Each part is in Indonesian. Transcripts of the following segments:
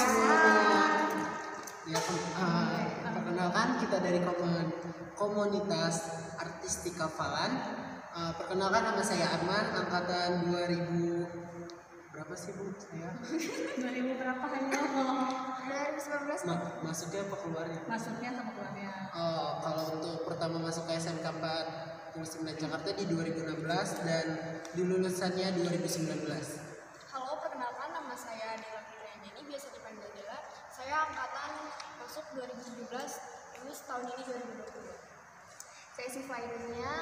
semuanya. Ya, perkenalkan kita dari komunitas Artistika Falan. Perkenalkan nama saya Arman, angkatan 2000 berapa sih Bu? Saya 2000 berapa kayaknya? 2019. Masuknya apa keluarnya? Masuknya sama keluarnya. Kalau untuk pertama masuk ke SMK 49 Jakarta di 2016 dan di lulusannya 2019. Halo, perkenalkan nama saya Dela Fitrianjani, biasa dipanggil Dela. Saya angkatan masuk 2017, lulus tahun ini 2020. Saya isi filenya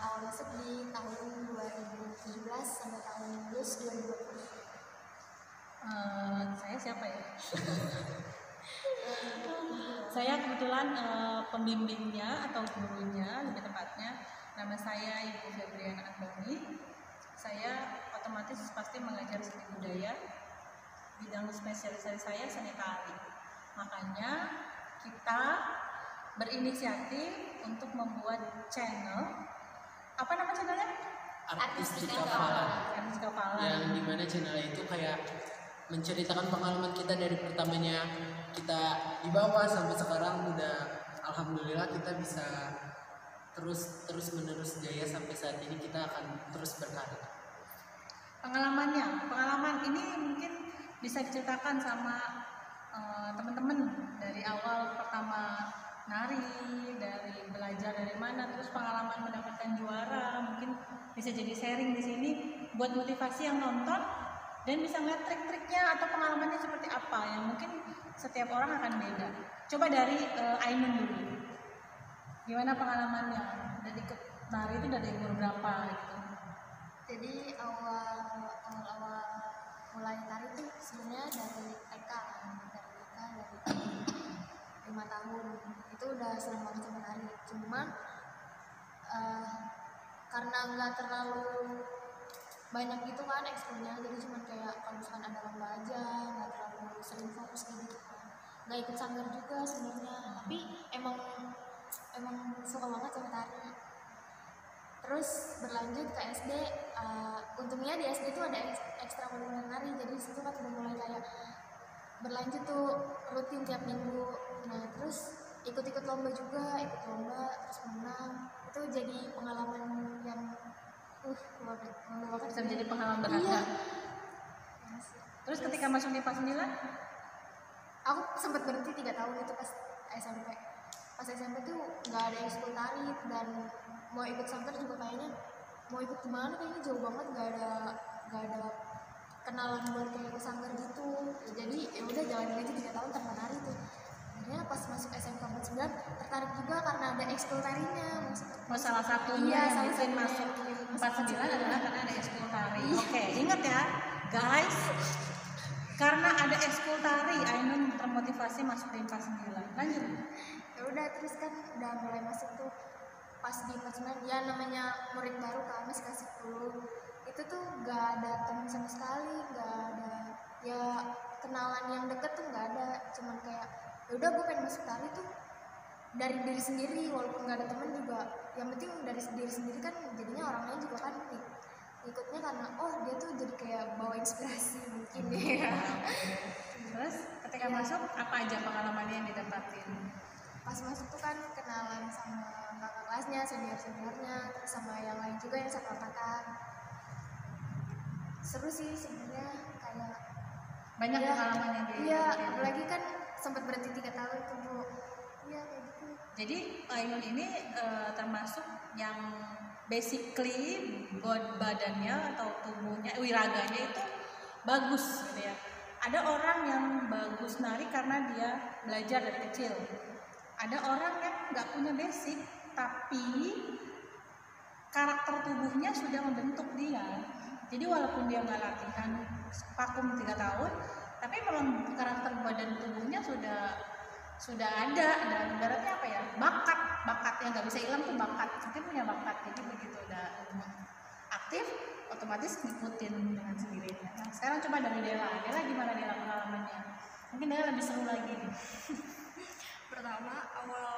awal masuk di tahun 2017 sampai tahun lulus 2020. Saya siapa ya? Saya kebetulan pembimbingnya atau gurunya, lebih tepatnya. Nama saya Ibu Febriana Andoni. Saya otomatis pasti mengajar seni budaya. Bidang spesialisasi saya seni tari. Makanya kita berinisiatif untuk membuat channel. Apa nama channelnya? Artistika Falan. Artistika Falan. Yang dimana channelnya itu kayak menceritakan pengalaman kita dari pertamanya kita di bawah sampai sekarang udah alhamdulillah kita bisa terus menerus jaya sampai saat ini kita akan terus berkarya. Pengalaman ini mungkin bisa diceritakan sama teman-teman dari awal pertama nari, dari belajar dari mana, terus pengalaman mendapatkan juara, mungkin bisa jadi sharing di sini buat motivasi yang nonton dan bisa ngeliat trik-triknya atau pengalamannya seperti apa yang mungkin setiap orang akan beda. Coba dari Ainun dulu, gimana pengalamannya? Dan ikut nari itu dari umur berapa gitu? Jadi awal mulai tari tuh sebenarnya dari TK, dari 5 tahun itu udah senang banget sama tari. Cuma karena nggak terlalu banyak gitu kan ekskulnya, jadi cuma kayak kalau misalkan ada lomba aja, nggak terlalu sering fokus gitu kan. Nggak ikut sanggar juga sebenarnya, tapi emang suka banget sama tari. Terus berlanjut ke SD, untungnya di SD tuh ada ekstra kurikuler nari, jadi disitu kan udah mulai kayak berlanjut tuh rutin tiap minggu. Nah terus ikut lomba juga, terus menang. Itu jadi pengalaman yang bisa menjadi pengalaman berharga. Iya. Terus ketika masuk di PAS 9? Aku sempat berhenti 3 tahun itu pas SMP. Pas SMP tuh nggak ada ekskul tari dan mau ikut sanggar juga kayaknya mau ikut kemana kayaknya jauh banget, nggak ada kenalan buat kayak ke sanggar gitu. Jadi ya udah jalanin aja 3 tahun tanpa nari tuh. Akhirnya pas masuk SMK 49 tertarik juga karena ada ekskul tarinya. Salah satunya yang bikin masuk 49 adalah karena ada ekskul tari. Oke, ingat ya guys, karena ada ekskul tari Ainun termotivasi masuk di 49. Lanjut. Ya udah terus kan udah mulai masuk tuh pas di 49, ya namanya murid baru kan masih kasih 10. Itu tuh nggak ada teman sama sekali, nggak ada ya kenalan yang deket tuh nggak ada, cuman kayak ya udah gue pengen masuk tari tuh dari diri sendiri, walaupun nggak ada teman juga yang penting dari diri sendiri kan, jadinya orang lain juga kan ikutnya karena oh dia tuh jadi kayak bawa inspirasi mungkin ya. Terus ketika masuk apa aja pengalamannya yang didapatin? Pas masuk tuh kan kenalan sama kakak kelasnya, seniornya, terus sama yang lain juga yang satu angkatan. Seru sih sebenarnya, kayak banyak ya, pengalaman yang iya, apalagi kan sempat berhenti 3 tahun tuh Bu. Iya kayak gitu. Jadi Ainun ini termasuk yang basically buat badannya atau tubuhnya, wiraganya itu bagus gitu ya. Ada orang yang bagus nari karena dia belajar dari kecil. Ada orang yang nggak punya basic tapi karakter tubuhnya sudah membentuk dia. Jadi walaupun dia nggak latihan vakum 3 tahun, tapi memang karakter badan tubuhnya sudah ada, dan ibaratnya apa ya, bakat yang nggak bisa hilang tuh bakat. Mungkin punya bakat, jadi begitu udah aktif otomatis ngikutin dengan sendirinya. Nah, sekarang coba dari Dela gimana Dela pengalamannya? Mungkin Dela lebih seru lagi nih. Pertama awal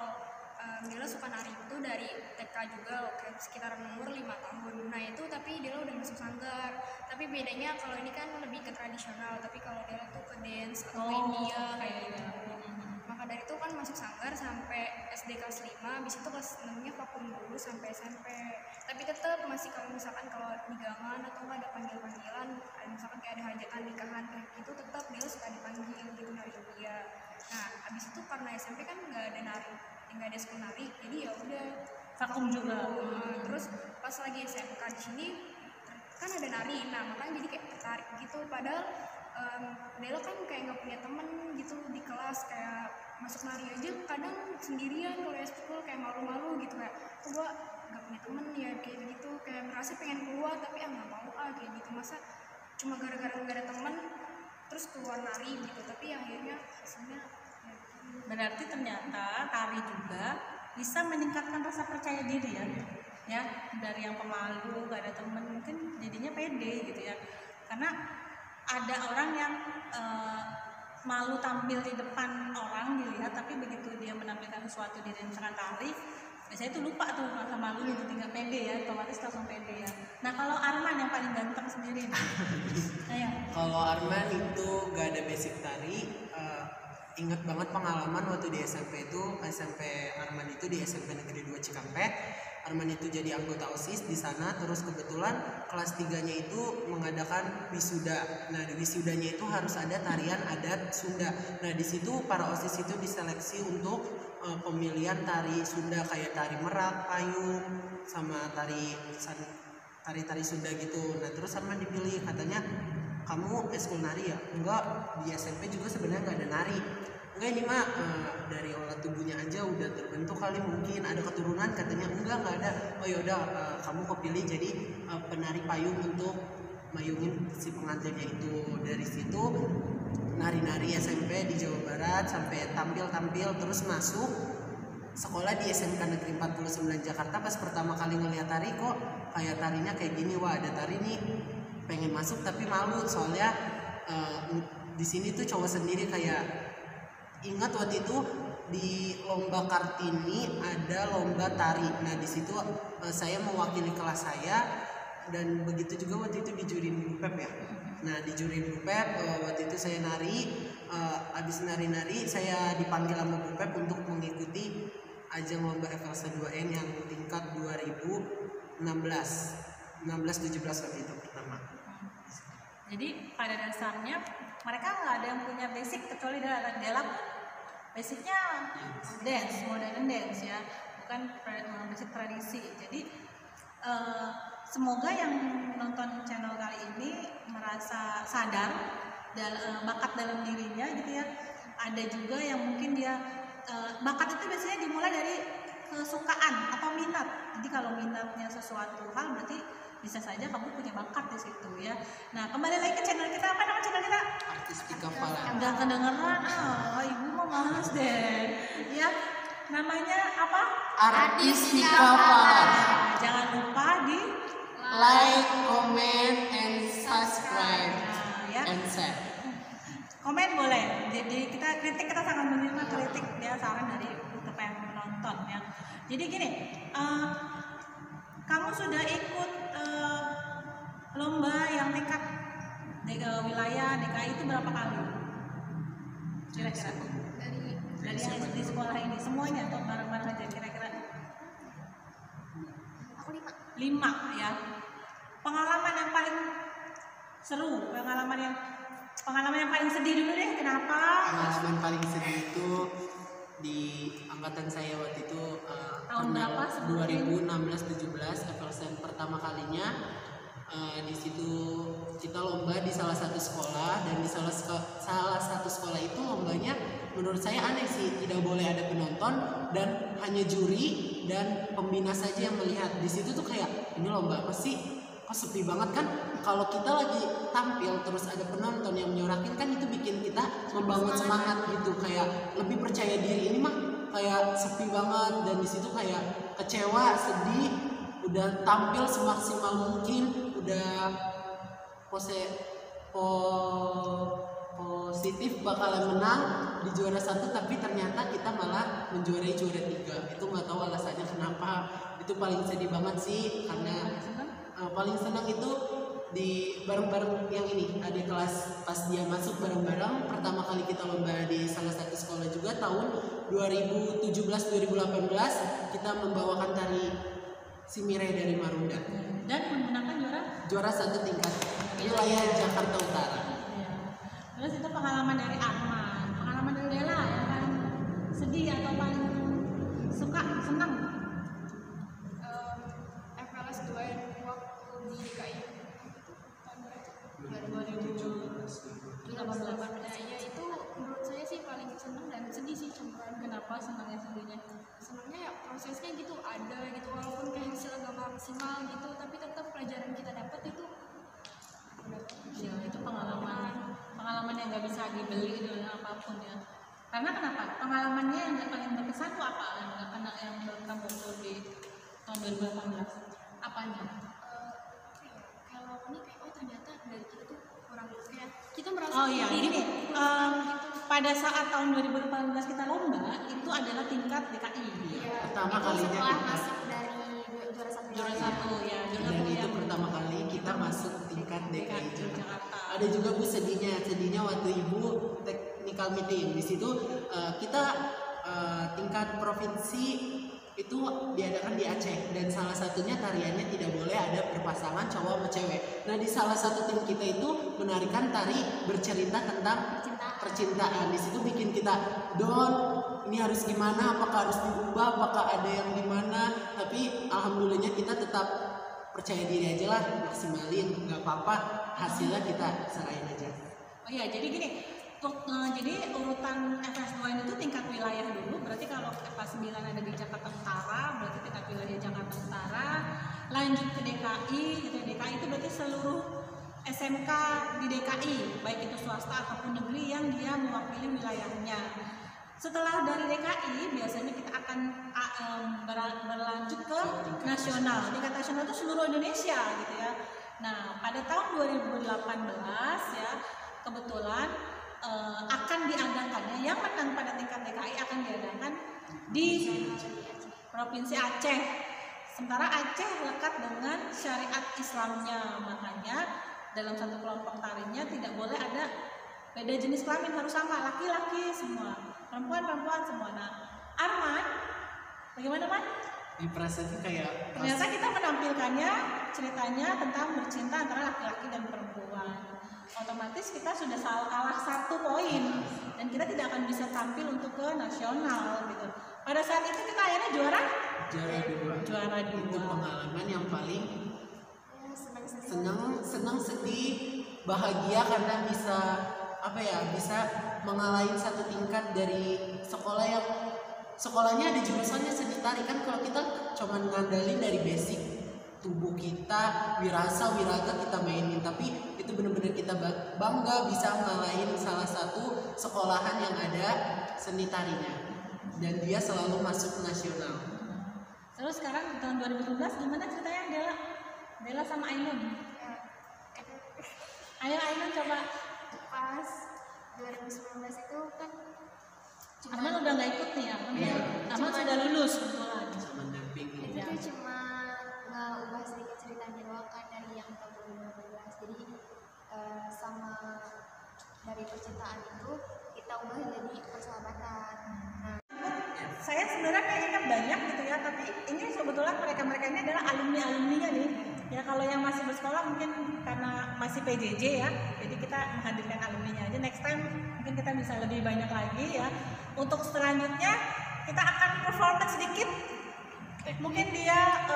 Dela suka nari itu dari TK juga, kayak sekitaran umur 5 tahun. Nah itu tapi Dela udah masuk sanggar. Tapi bedanya kalau ini kan lebih ke tradisional, tapi kalau Dela tuh ke dance atau ke India kayak gitu. Maka dari itu kan masuk sanggar sampai SD kelas 5, habis itu kelas 6-nya vakum dulu sampai SMP. Tapi tetap masih kalau misalkan kalau digangan atau nggak ada panggilan, misalkan kayak ada hajatan nikahan kayak gitu, tetap Dela suka dipanggil gitu nari India. Nah, habis itu karena SMP kan nggak ada nari, nggak ada sekolah nari, jadi ya udah Vakum juga. Terus pas lagi SMK di sini kan ada nari, nah makanya jadi kayak tertarik gitu. Padahal Dela kan kayak nggak punya temen gitu di kelas, kayak masuk nari aja kadang sendirian kalau eskul, kayak malu-malu gitu, kayak gua nggak punya temen ya kayak gitu, kayak merasa pengen keluar tapi nggak mau kayak gitu, masa cuma gara-gara nggak ada temen terus keluar nari gitu. Tapi akhirnya hasilnya ya, Berarti ternyata tari juga bisa meningkatkan rasa percaya diri ya, dari yang pemalu gak ada temen mungkin jadinya pede gitu ya, karena ada orang yang malu tampil di depan orang dilihat, tapi begitu dia menampilkan sesuatu di misalkan tari, biasanya itu lupa tuh rasa malunya, jadi nggak pede ya, otomatis langsung pede ya. Nah kalau Arman yang paling ganteng sendiri nih, ayo. Kalau Arman itu gak ada basic tari. Ingat banget pengalaman waktu di SMP itu, SMP Arman itu di SMP Negeri 2 Cikampek. Arman itu jadi anggota OSIS di sana, terus kebetulan kelas 3-nya itu mengadakan wisuda. Nah, di wisudanya itu harus ada tarian adat Sunda. Nah, di situ para OSIS itu diseleksi untuk pemilihan tari Sunda kayak tari merak, payung, sama tari Sunda gitu. Nah, terus Arman dipilih, katanya kamu eskul nari ya? Enggak, di SMP juga sebenarnya nggak ada nari. Enggak, ini mah dari olah tubuhnya aja udah terbentuk kali, mungkin ada keturunan, katanya. Enggak ada. Oh yaudah, kamu kepilih jadi penari payung untuk mayungin si pengantinnya itu. Dari situ nari-nari SMP di Jawa Barat sampai tampil terus masuk sekolah di SMK Negeri 49 Jakarta. Pas pertama kali ngeliat tari, kok kayak tarinya kayak gini, wah ada tari nih, pengen masuk tapi malu soalnya di sini tuh cowok sendiri. Kayak ingat waktu itu di lomba Kartini ada lomba tari. Nah di situ saya mewakili kelas saya, dan begitu juga waktu itu dijurin Bu Pep ya. Nah dijurin Bu Pep, waktu itu saya nari, abis nari-nari saya dipanggil sama Bu Pep untuk mengikuti ajang lomba Evelsa 2N yang tingkat 2016 17 waktu itu pertama. Jadi pada dasarnya mereka nggak ada yang punya basic kecuali Dela pun basicnya dance, modern dance ya, bukan basic tradisi. Jadi semoga yang nonton channel kali ini merasa sadar bakat dalam dirinya gitu ya. Ada juga yang mungkin dia bakat itu biasanya dimulai dari kesukaan atau minat. Jadi kalau minatnya sesuatu hal berarti bisa saja kamu punya bakat di situ ya. Nah kembali lagi ke channel kita, apa nama channel kita? Artistika Falan. Udah kedengeran, ibu mau males deh. Ya, namanya apa? Artistika Falan. Jangan lupa di Like, comment, and subscribe, ya. and share. Komen boleh. Jadi kita sangat menerima kritik ya, saran dari yang menonton ya. Jadi gini, kamu sudah ikut lomba yang tingkat wilayah DKI itu berapa kali? Kira-kira dari yang di sekolah ini semuanya atau bareng-bareng aja kira-kira? Aku 5 ya. Pengalaman yang paling seru, pengalaman yang paling sedih dulu deh, kenapa? Pengalaman paling sedih itu di angkatan saya waktu itu Tahun berapa? 2016-17 Evelsen pertama kalinya. Di situ kita lomba di salah satu sekolah, dan di salah satu sekolah itu lombanya menurut saya aneh sih, tidak boleh ada penonton dan hanya juri dan pembina saja yang melihat. Di situ tuh kayak, ini lomba apa sih? Kok sepi banget kan? Kalau kita lagi tampil terus ada penonton yang menyorakin kan itu bikin kita membangun semangat gitu, kayak lebih percaya diri. Ini mah kayak sepi banget, dan di situ kayak kecewa, sedih, udah tampil semaksimal mungkin, udah positif bakalan menang di juara 1, tapi ternyata kita malah menjuarai juara 3. Itu itu paling sedih banget sih karena Paling seneng? paling senang itu di bareng-bareng yang ini adik kelas pas dia masuk bareng-bareng pertama kali kita lomba di salah satu sekolah juga tahun 2017-2018 kita membawakan tari Simire dari Marunda Dan menggunakan juara satu tingkat wilayah Jakarta Utara. ya. Terus itu pengalaman dari Arman, pengalaman dari Dela yang paling sedih atau paling suka, senang? FLS 2 waktu di DKI tahun berapa? 2018. Nah, ya itu menurut saya sih paling seneng dan sedih sih campuran. Kenapa senangnya sedihnya? Senangnya ya prosesnya gitu ada gitu walaupun kayak hasilnya gak maksimal gitu tapi tetap pelajaran kita dapat itu Ya, itu pengalaman yang nggak bisa dibeli dengan apapun ya. Karena kenapa? Pengalamannya yang paling berkesan tuh apa? Yang menurut kamu tuh di tahun 2018? Apanya? kalau ini kayak oh ternyata dari kita tuh kurang kayak kita merasa Oh iya, diri gini. tuh kurang gitu. Pada saat tahun 2018 kita lomba, itu adalah tingkat DKI. Pertama Itu kalinya setelah kita masuk dari juara satu Juara satu ya, juara dan satu itu yang pertama kali kita masuk tingkat DKI Jakarta. Jakarta. Ada juga Bu sedihnya waktu Ibu technical meeting di situ kita tingkat provinsi itu diadakan di Aceh dan salah satunya tariannya tidak boleh ada berpasangan cowok sama cewek. Nah di salah satu tim kita itu menarikan tari bercerita tentang percintaan. Di situ bikin kita down. Ini harus gimana? Apakah harus diubah? Apakah ada yang gimana? Tapi alhamdulillahnya kita tetap percaya diri aja lah, maksimalin, nggak apa-apa. Hasilnya kita serahin aja. Oh iya, jadi gini. Jadi urutan FS2 itu tingkat wilayah dulu. Berarti kalau FS 9 ada di Jakarta Utara, berarti tingkat wilayah Jakarta Utara. Lanjut ke DKI, gitu. DKI itu berarti seluruh SMK di DKI, baik itu swasta ataupun negeri yang dia mewakili wilayahnya. Setelah dari DKI, biasanya kita akan berlanjut ke nasional. Tingkat nasional itu seluruh Indonesia, gitu ya. Nah, pada tahun 2018 ya, kebetulan akan diadakannya yang menang pada tingkat DKI akan diadakan di Provinsi Aceh. Sementara Aceh lekat dengan syariat Islamnya, makanya dalam satu kelompok tarinya tidak boleh ada beda jenis kelamin, harus sama, laki-laki semua, perempuan semua. Nah, Arman, bagaimana Man? Di perasaan kayak Ternyata kita menampilkannya ceritanya tentang bercinta antara laki-laki dan perempuan. Otomatis kita sudah kalah 1 poin dan kita tidak akan bisa tampil untuk ke nasional gitu. Pada saat itu kita akhirnya juara juara dua. Itu pengalaman yang paling senang, sedih, bahagia karena bisa bisa mengalahin satu tingkat dari sekolah yang sekolahnya ada jurusannya seni tari. Kan kalau kita cuma ngandalin dari basic tubuh kita, wiraga kita mainin, tapi itu benar-benar kita bangga bisa ngalahin salah satu sekolahan yang ada seni tarinya dan dia selalu masuk nasional. Terus sekarang tahun 2017 gimana ceritanya Dela sama Ainun? Ayo Ainun coba. Pas 2019 itu kan Arman udah nggak ikut nih ya? Arman sudah lulus kebetulan. Sama dampingi. itu tuh cuma ngeubah sedikit ceritanya doang kan dari yang tahun 2015. Jadi sama dari percintaan itu kita ubah jadi persahabatan. Nah, Saya sebenarnya ingat banyak gitu ya, tapi ini sebetulnya mereka ini adalah alumninya nih. Ya kalau yang masih bersekolah mungkin karena masih PJJ ya, jadi kita menghadirkan alumninya aja. Next time mungkin kita bisa lebih banyak lagi ya. Untuk selanjutnya kita akan performance sedikit. Mungkin dia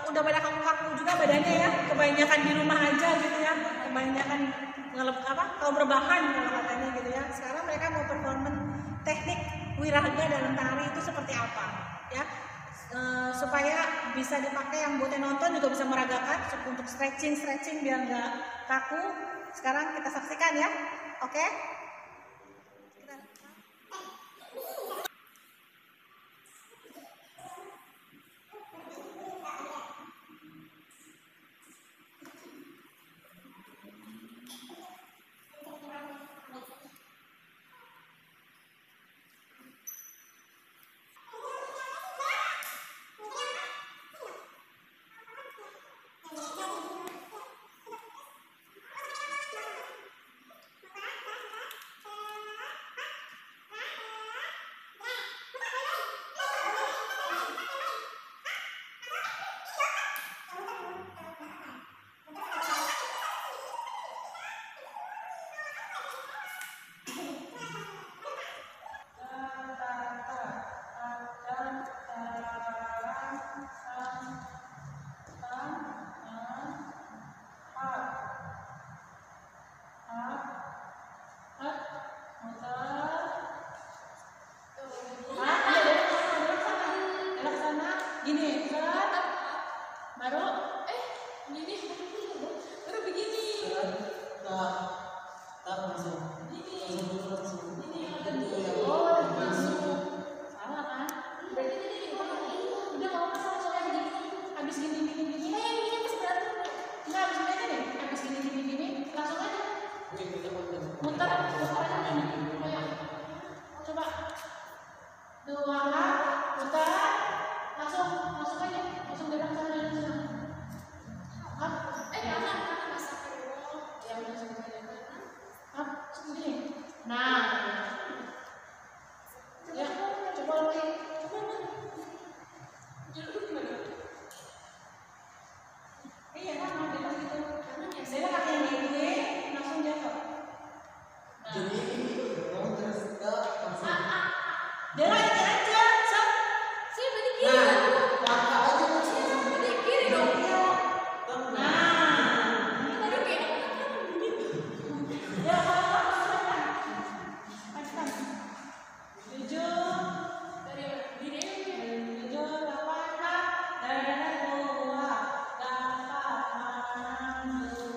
udah pada kaku-kaku juga badannya ya, kebanyakan di rumah aja gitu ya, kebanyakan kalau berbahan kalau katanya gitu ya. Sekarang mereka mau performance teknik wiraga dalam tari itu seperti apa ya, supaya bisa dipakai yang buat yang nonton juga bisa meragakan untuk stretching biar nggak kaku. Sekarang kita saksikan ya, oke? gini, set. Baru Gini, baru begini. Tak langsung. Langsung. oh masuk. Salah kan? Berarti tadi di bawah ini udah kalau pas langsung yang begini. Habis gini. Yang begini pas beratur. Enggak, habis gini aja deh. Habis gini, langsung aja. Oke, kita Muter aja gini. Coba. 2, putar. Langsung aja. Langsung gerak sana. Up. Kanan masa kedua. Ya udah langsung aja. Up, segini. Nah. Ya, coba lagi. Jalur gimana? Iya, sama dia gitu. Kanan ya. Dia kaki yang gini, langsung jatuh. Nah. Jadi terus kita langsung. Dia lagi aja, set. Saya berarti kiri. Nah, kakak aja Berarti kiri dong. Nah. Ini tadi kayak begitu. Ya, macam. 7, Dari diri aja. 7, 8, dari 2, 8, 6,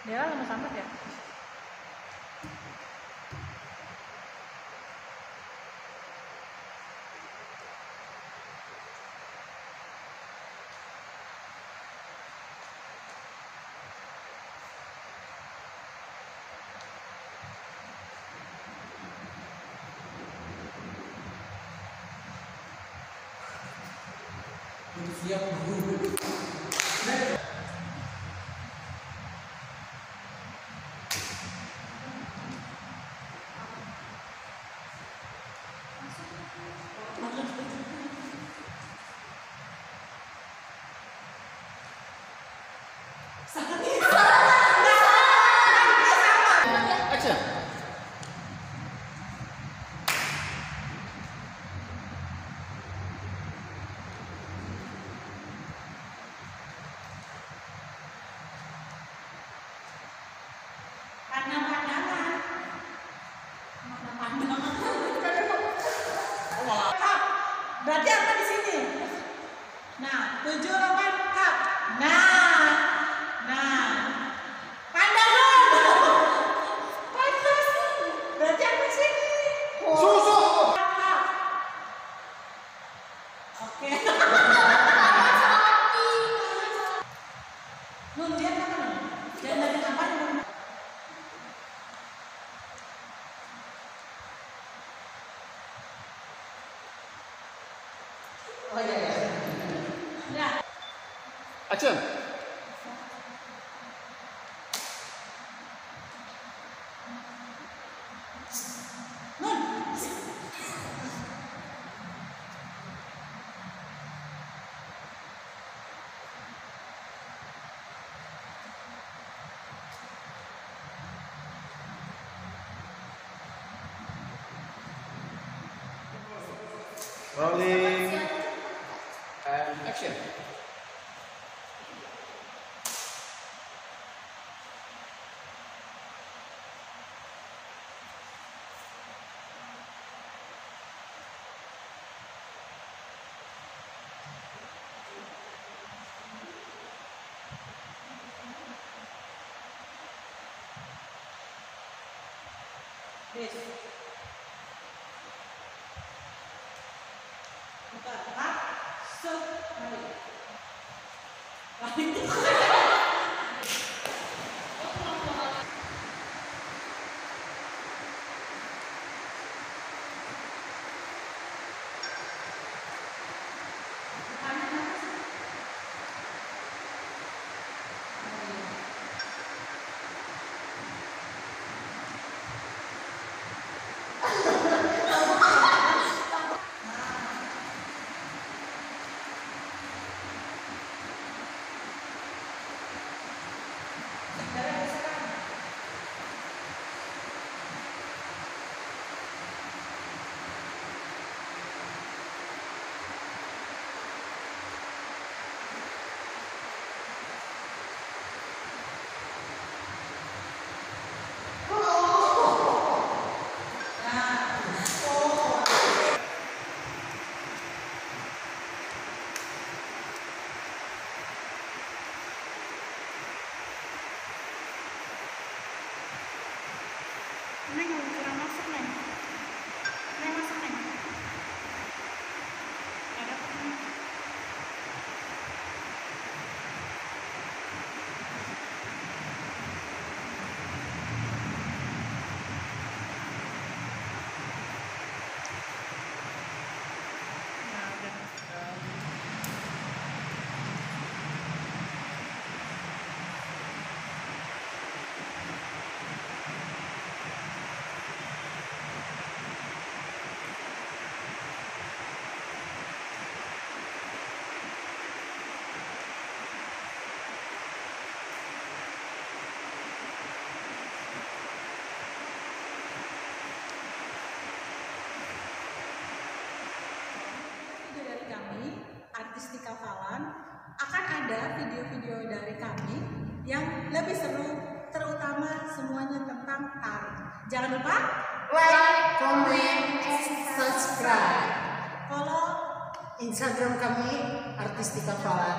Dia lama sampai ya? Siap. Action. Pandang-pandangan. Berarti apa di sini? Nah, 7, 8, up. Nah. Pandang dong. Pandang. Berarti apa di sini? Susu. Up. Oke. Nun, lihat apa nih? Lihat dari apa nih? Oh iya ya. Ya. Action. Rolling and action. Yes. Buka, tak, set, mari. Artistika Falan akan ada video-video dari kami yang lebih seru, terutama semuanya tentang tari. Jangan lupa Like, comment, and subscribe. follow Instagram kami Artistika Falan.